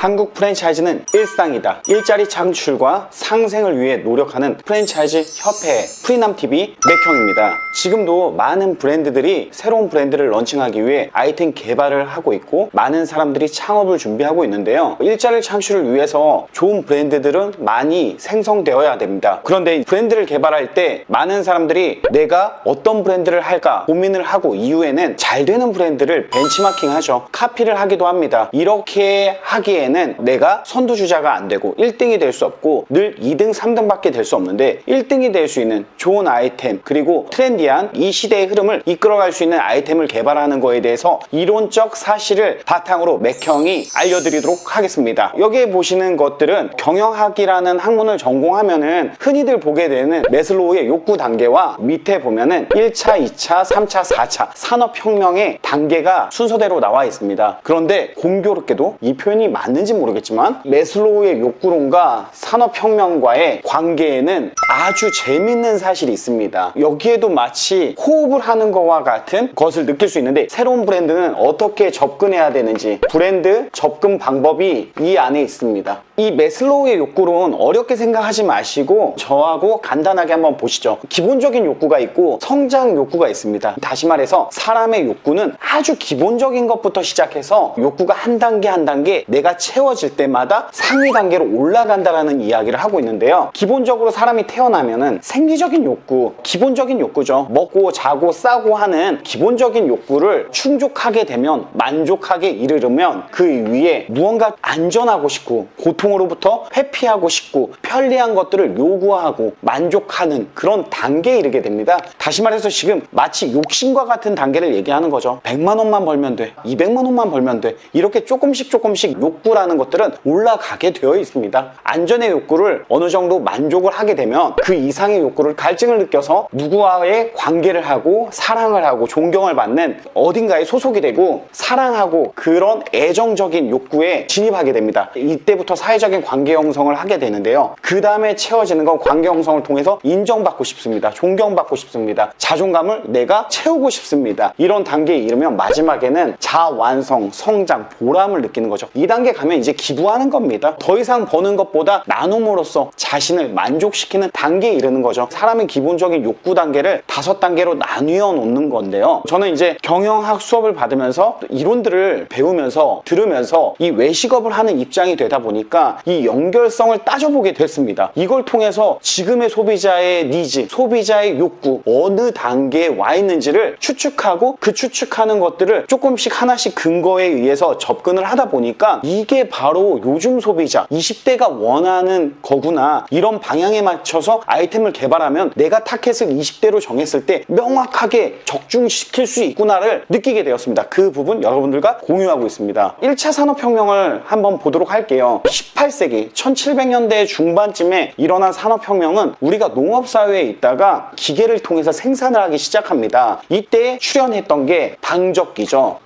한국 프랜차이즈는 일상이다. 일자리 창출과 상생을 위해 노력하는 프랜차이즈 협회 프리남TV 맥형입니다. 지금도 많은 브랜드들이 새로운 브랜드를 런칭하기 위해 아이템 개발을 하고 있고 많은 사람들이 창업을 준비하고 있는데요. 일자리 창출을 위해서 좋은 브랜드들은 많이 생성되어야 됩니다. 그런데 브랜드를 개발할 때 많은 사람들이 내가 어떤 브랜드를 할까 고민을 하고 이후에는 잘 되는 브랜드를 벤치마킹 하죠. 카피를 하기도 합니다. 이렇게 하기에는 내가 선두주자가 안 되고 1등이 될 수 없고 늘 2등, 3등 밖에 될 수 없는데 1등이 될 수 있는 좋은 아이템 그리고 트렌디한 이 시대의 흐름을 이끌어갈 수 있는 아이템을 개발하는 거에 대해서 이론적 사실을 바탕으로 맥형이 알려드리도록 하겠습니다. 여기에 보시는 것들은 경영학이라는 학문을 전공하면은 흔히들 보게 되는 매슬로우의 욕구 단계와 밑에 보면은 1차, 2차, 3차, 4차 산업혁명의 단계가 순서대로 나와 있습니다. 그런데 공교롭게도 이 표현이 맞는지 모르겠지만 매슬로우의 욕구론과 산업혁명과의 관계에는 아주 재밌는 사실이 있습니다. 여기에도 마치 호흡을 하는 것과 같은 것을 느낄 수 있는데 새로운 브랜드는 어떻게 접근해야 되는지 브랜드 접근 방법이 이 안에 있습니다. 이 매슬로우의 욕구론 어렵게 생각하지 마시고 저하고 간단하게 한번 보시죠. 기본적인 욕구가 있고 성장 욕구가 있습니다. 다시 말해서 사람의 욕구는 아주 기본적인 것부터 시작해서 욕구가 한 단계 한 단계 내가 채워질 때마다 상위 단계로 올라간다라는 이야기를 하고 있는데요. 기본적으로 사람이 태어나면은 생리적인 욕구, 기본적인 욕구죠. 먹고 자고 싸고 하는 기본적인 욕구를 충족하게 되면 만족하게 이르르면 그 위에 무언가 안전하고 싶고 고통으로부터 회피하고 싶고 편리한 것들을 요구하고 만족하는 그런 단계에 이르게 됩니다. 다시 말해서 지금 마치 욕심과 같은 단계를 얘기하는 거죠. 100만 원만 벌면 돼, 200만 원만 벌면 돼, 이렇게 조금씩 욕구라는 것들은 올라가게 되어 있습니다. 안전의 욕구를 어느 정도 만족을 하게 되면 그 이상의 욕구를 갈증을 느껴서 누구와의 관계를 하고 사랑을 하고 존경을 받는 어딘가에 소속이 되고 사랑하고 그런 애정적인 욕구에 진입하게 됩니다. 이때부터 사회적인 관계 형성을 하게 되는데요. 그 다음에 채워지는 건 관계 형성을 통해서 인정받고 싶습니다. 존경받고 싶습니다. 자존감을 내가 채우고 싶습니다. 이런 단계에 이르면 마지막에는 자완성, 성장, 보람을 느끼는 거죠. 이 단계 가면 이제 기부하는 겁니다. 더 이상 버는 것보다 나눔으로써 자신을 만족시키는 단계에 이르는 거죠. 사람의 기본적인 욕구 단계를 5단계로 나뉘어 놓는 건데요. 저는 이제 경영학 수업을 받으면서 이론들을 배우면서 들으면서 이 외식업을 하는 입장이 되다 보니까 이 연결성을 따져보게 됐습니다. 이걸 통해서 지금의 소비자의 니즈, 소비자의 욕구 어느 단계에 와 있는지를 추측하고 그 추측하는 것들을 조금씩 하나씩 근거에 의해서 접근을 하다 보니까 이게 바로 요즘 소비자 20대가 원하는 거구나, 이런 방향에 맞춰서 아이템을 개발하면 내가 타겟을 20대로 정했을 때 명확하게 적중시킬 수 있구나를 느끼게 되었습니다. 그 부분 여러분들과 공유하고 있습니다. 1차 산업혁명을 한번 보도록 할게요. 18세기 1700년대 중반쯤에 일어난 산업혁명은 우리가 농업사회에 있다가 기계를 통해서 생산을 하기 시작합니다. 이때 출현했던 게 방적기죠.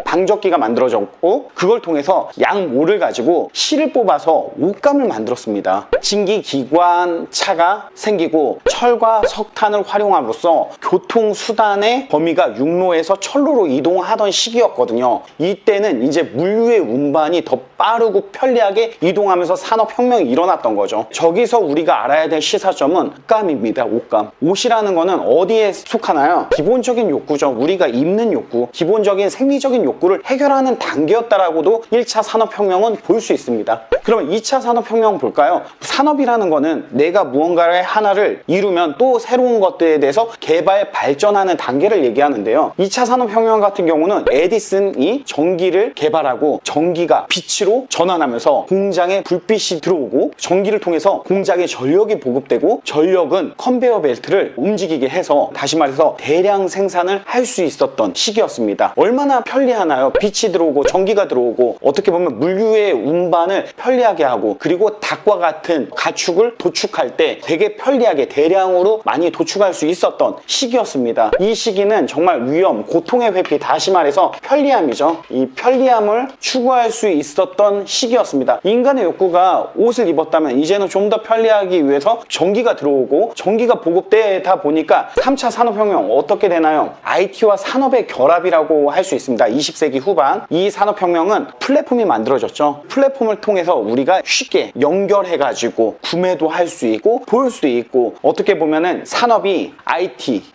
방적기가 만들어졌고 그걸 통해서 양모를 가지고 실을 뽑아서 옷감을 만들었습니다. 진기기관차가 생기고 철과 석탄을 활용함으로써 교통수단의 범위가 육로에서 철로로 이동하던 시기였거든요. 이때는 이제 물류의 운반이 더 빠르고 편리하게 이동하면서 산업혁명이 일어났던 거죠. 저기서 우리가 알아야 될 시사점은 옷감입니다. 옷감. 옷이라는 거는 어디에 속하나요? 기본적인 욕구죠. 우리가 입는 욕구, 기본적인 생리적인 욕구를 해결하는 단계였다라고도 1차 산업혁명은 볼 수 있습니다. 그러면 2차 산업혁명 볼까요? 산업이라는 거는 내가 무언가를 하나를 이루면 또 새로운 것들에 대해서 개발, 발전하는 단계를 얘기하는데요. 2차 산업혁명 같은 경우는 에디슨이 전기를 개발하고 전기가 빛으로 전환하면서 공장에 불빛이 들어오고 전기를 통해서 공장에 전력이 보급되고 전력은 컨베이어 벨트를 움직이게 해서 다시 말해서 대량 생산을 할 수 있었던 시기였습니다. 얼마나 편리하나요? 빛이 들어오고 전기가 들어오고 어떻게 보면 물류의 운반을 편리하게 하고 그리고 닭과 같은 가축을 도축할 때 되게 편리하게 대량으로 많이 도축할 수 있었던 시기였습니다. 이 시기는 정말 위험, 고통의 회피, 다시 말해서 편리함이죠. 이 편리함을 추구할 수 있었던 시기였습니다. 인간의 욕구가 옷을 입었다면 이제는 좀 더 편리하기 위해서 전기가 들어오고 전기가 보급되다 보니까 3차 산업혁명 어떻게 되나요? IT와 산업의 결합이라고 할 수 있습니다. 20세기 후반 이 산업혁명은 플랫폼이 만들어졌죠. 플랫폼을 통해서 우리가 쉽게 연결해가지고 구매도 할 수 있고 볼 수 있고, 어떻게 보면은 산업이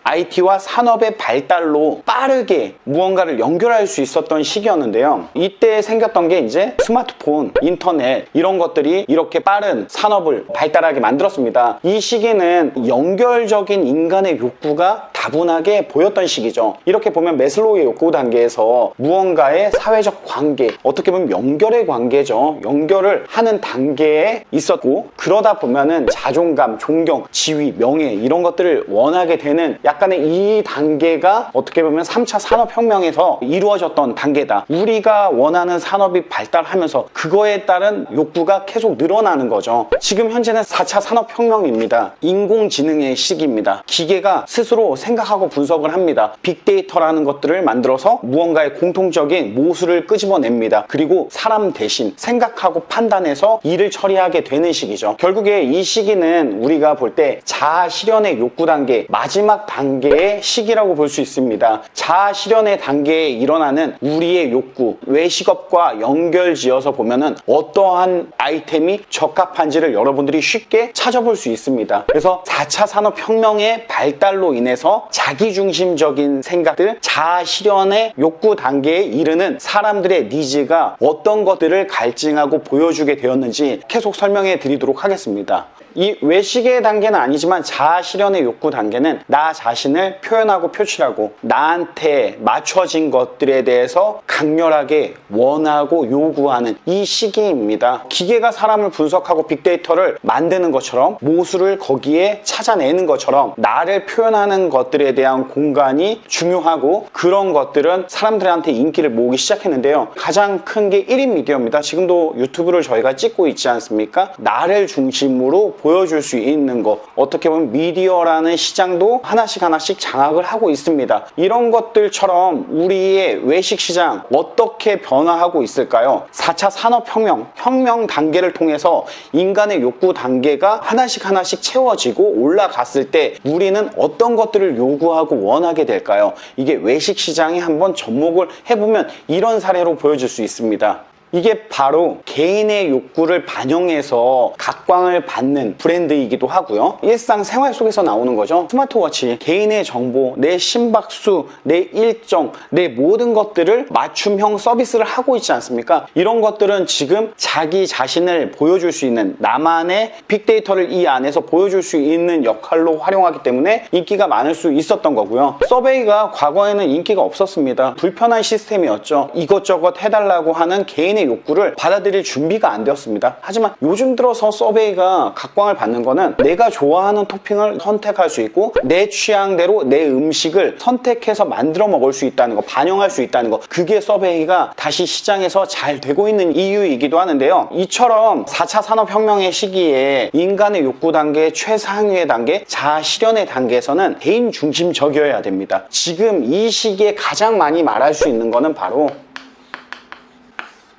IT와 산업의 발달로 빠르게 무언가를 연결할 수 있었던 시기였는데요. 이때 생겼던 게 이제 스마트폰, 인터넷 이런 것들이 이렇게 빠른 산업을 발달하게 만들었습니다. 이 시기는 연결적인 인간의 욕구가 다분하게 보였던 시기죠. 이렇게 보면 매슬로우의 욕구 단계에서 무언가의 사회적 관계, 어떻게 보면 연결의 관계죠. 연결을 하는 단계에 있었고, 그러다 보면은 자존감, 존경, 지위, 명예 이런 것들을 원하게 되는 약간의 이 단계가 어떻게 보면 3차 산업혁명에서 이루어졌던 단계다. 우리가 원하는 산업이 발달하면서 그거에 따른 욕구가 계속 늘어나는 거죠. 지금 현재는 4차 산업혁명입니다. 인공지능의 시기입니다. 기계가 스스로 생각하고 분석을 합니다. 빅데이터라는 것들을 만들어서 무언가의 공통적인 모수를 끄집어냅니다. 그리고 사람 대신 생각하고 판단해서 일을 처리하게 되는 시기죠. 결국에 이 시기는 우리가 볼 때 자아 실현의 욕구 단계 마지막 단계의 시기라고 볼 수 있습니다. 자아 실현의 단계에 일어나는 우리의 욕구, 외식업과 연결지어서 보면은 어떠한 아이템이 적합한지를 여러분들이 쉽게 찾아볼 수 있습니다. 그래서 4차 산업혁명의 발달로 인해서 자기중심적인 생각들, 자아 실현의 욕구 단계에 이르는 사람들의 니즈가 어떤 것들을 갈증하고 보여주게 되었는지 계속 설명해 드리도록 하겠습니다. 이 외식의 단계는 아니지만 자아 실현의 욕구 단계는 나 자신을 표현하고 표출하고 나한테 맞춰진 것들에 대해서 강렬하게 원하고 요구하는 이 시기입니다. 기계가 사람을 분석하고 빅데이터를 만드는 것처럼, 모수를 거기에 찾아내는 것처럼 나를 표현하는 것들에 대한 공간이 중요하고, 그런 것들은 사람들한테 인기를 모으기 시작했는데요. 가장 큰 게 1인 미디어입니다. 지금도 유튜브를 저희가 찍고 있지 않습니까? 나를 중심으로 보여줄 수 있는 것, 어떻게 보면 미디어라는 시장도 하나씩 장악을 하고 있습니다. 이런 것들처럼 우리의 외식 시장 어떻게 변화하고 있을까요? 4차 산업혁명 단계를 통해서 인간의 욕구 단계가 하나씩 채워지고 올라갔을 때 우리는 어떤 것들을 요구하고 원하게 될까요? 이게 외식 시장에 한번 접목을 해보면 이런 사례로 보여줄 수 있습니다. 이게 바로 개인의 욕구를 반영해서 각광을 받는 브랜드이기도 하고요. 일상생활 속에서 나오는 거죠. 스마트워치, 개인의 정보, 내 심박수, 내 일정, 내 모든 것들을 맞춤형 서비스를 하고 있지 않습니까? 이런 것들은 지금 자기 자신을 보여줄 수 있는, 나만의 빅데이터를 이 안에서 보여줄 수 있는 역할로 활용하기 때문에 인기가 많을 수 있었던 거고요. 서베이가 과거에는 인기가 없었습니다. 불편한 시스템이었죠. 이것저것 해달라고 하는 개인의 욕구를 받아들일 준비가 안 되었습니다. 하지만 요즘 들어서 서베이가 각광을 받는 거는 내가 좋아하는 토핑을 선택할 수 있고, 내 취향대로 내 음식을 선택해서 만들어 먹을 수 있다는 거, 반영할 수 있다는 거, 그게 서베이가 다시 시장에서 잘 되고 있는 이유이기도 하는데요. 이처럼 4차 산업혁명의 시기에 인간의 욕구 단계, 최상위의 단계, 자아 실현의 단계에서는 개인 중심적이어야 됩니다. 지금 이 시기에 가장 많이 말할 수 있는 거는 바로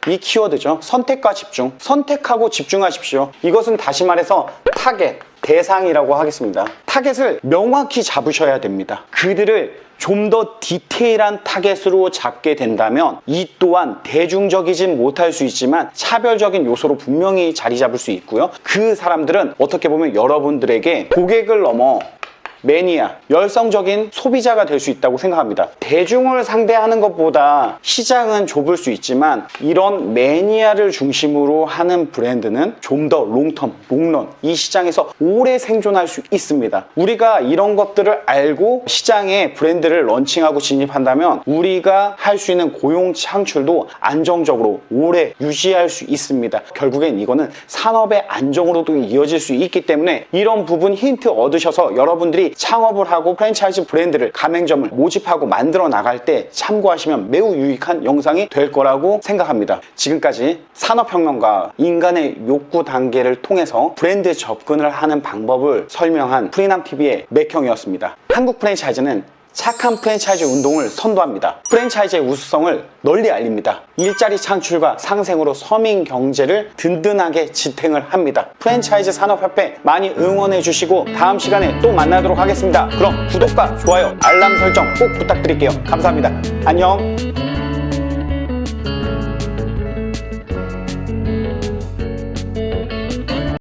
이 키워드죠. 선택과 집중. 선택하고 집중하십시오. 이것은 다시 말해서 타겟, 대상이라고 하겠습니다. 타겟을 명확히 잡으셔야 됩니다. 그들을 좀 더 디테일한 타겟으로 잡게 된다면 이 또한 대중적이진 못할 수 있지만 차별적인 요소로 분명히 자리 잡을 수 있고요. 그 사람들은 어떻게 보면 여러분들에게 고객을 넘어 매니아, 열성적인 소비자가 될 수 있다고 생각합니다. 대중을 상대하는 것보다 시장은 좁을 수 있지만 이런 매니아를 중심으로 하는 브랜드는 좀 더 롱텀, 롱런, 이 시장에서 오래 생존할 수 있습니다. 우리가 이런 것들을 알고 시장에 브랜드를 런칭하고 진입한다면 우리가 할 수 있는 고용 창출도 안정적으로 오래 유지할 수 있습니다. 결국엔 이거는 산업의 안정으로도 이어질 수 있기 때문에 이런 부분 힌트 얻으셔서 여러분들이 창업을 하고 프랜차이즈 브랜드를, 가맹점을 모집하고 만들어 나갈 때 참고하시면 매우 유익한 영상이 될 거라고 생각합니다. 지금까지 산업혁명과 인간의 욕구 단계를 통해서 브랜드 접근을 하는 방법을 설명한 프리남TV의 맥형이었습니다. 한국 프랜차이즈는 착한 프랜차이즈 운동을 선도합니다. 프랜차이즈의 우수성을 널리 알립니다. 일자리 창출과 상생으로 서민 경제를 든든하게 지탱을 합니다. 프랜차이즈 산업협회 많이 응원해 주시고 다음 시간에 또 만나도록 하겠습니다. 그럼 구독과 좋아요, 알람 설정 꼭 부탁드릴게요. 감사합니다. 안녕.